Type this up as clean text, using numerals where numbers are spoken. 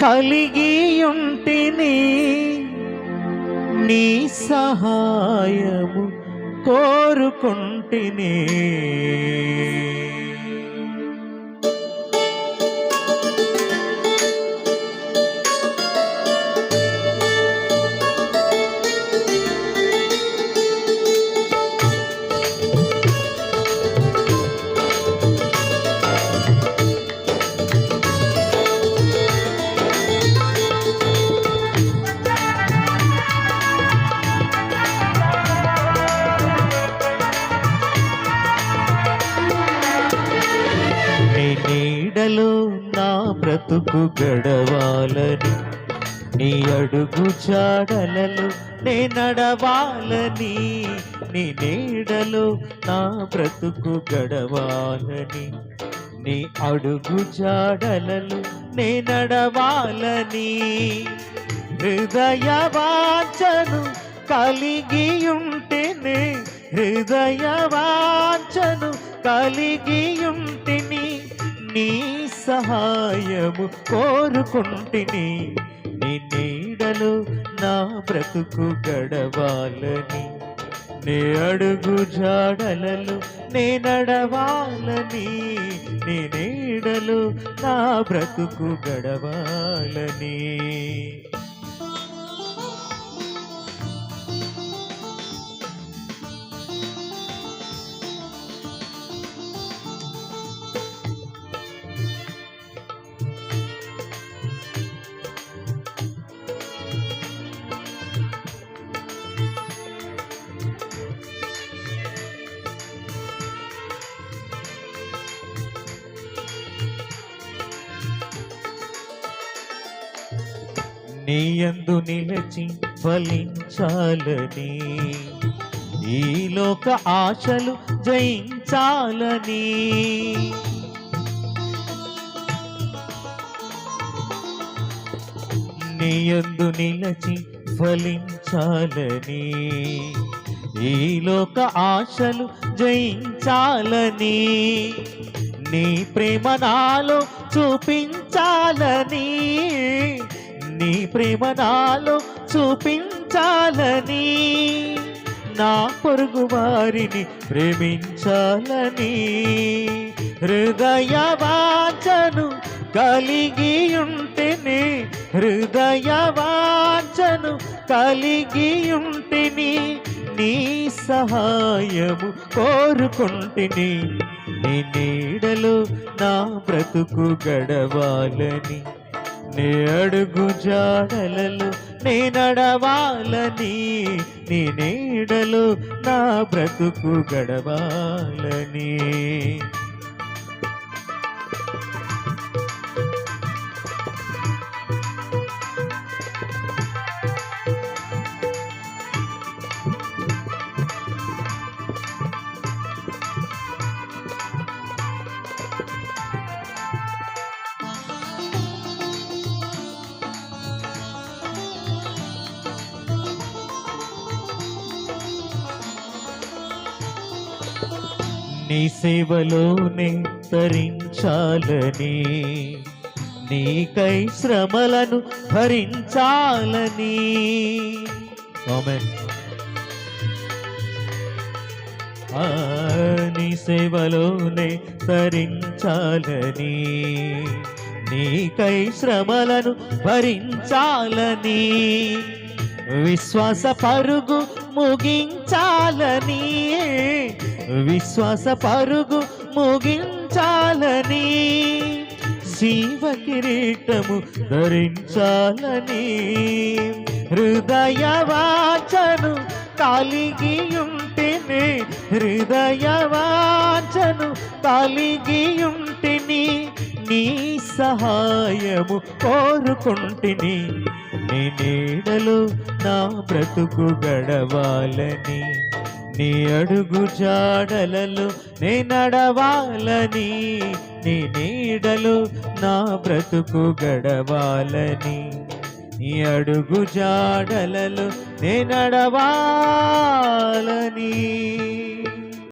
కలిగియుంటిని, నీ సహాయము కోరుకుంటిని. నీడలో నా బ్రతుకు గడవాలని, నీ అడుగు జాడలలో నే నడవాలని. నీ నీడలో నా బ్రతుకు గడవాలని, నీ అడుగు జాడలలో నే నడవాలని. హృదయ వాంఛను కలిగియుంటిని, హృదయ వాంఛను కలిగియుంటిని, నీ సహాయము కోరుకుంటిని. నీ నీడలో నా బ్రతుకు గడవాలని, నీ అడుగు జాడలలో నే నడవాలని. నీ నీడలో నా బ్రతుకు గడవాలని. నీయందు నిలచి ఫలించాలని, ఈ లోక ఆశలు జయించాలని. నీయందు నిలచి ఫలించాలని, ఈ లోక ఆశలు జయించాలని. నీ ప్రేమ నాలో చూపించాలని, నీ ప్రేమ నాలో చూపించాలని. నా పొరుగు వారిని ప్రేమించాలని. హృదయ వాంఛను కలిగియుంటిని, హృదయ వాంఛను కలిగియుంటిని, నీ సహాయము కోరుకుంటిని. నీ నీడలో నా బ్రతుకు గడవాలని, నీ అడుగు జాడలలో నే నడవాలని. నీ నీడలో నా బ్రతుకు గడవాలని. నీ సేవలోనే తరించాలని, నీకై శ్రమలను భరించాలని. ఆమేన్. నీ సేవలోనే తరించాలని, నీకై శ్రమలను భరించాలని. విశ్వాస పరుగు ముగించాలని, విశ్వాస పరుగు ముగించాలని. జీవ కిరీటము ధరించాలని. హృదయ వాంఛను కలిగియుంటిని, హృదయ వాంఛను కలిగియుంటిని, నీ సహాయము కోరుకుంటిని. నీ నీడలో నా బ్రతుకు గడవాలని, నీ అడుగు జాడలలో నే నడవాలని. నీ నీడలో నా బ్రతుకు గడవాలని, నీ అడుగు జాడలలో నే నడవాలని.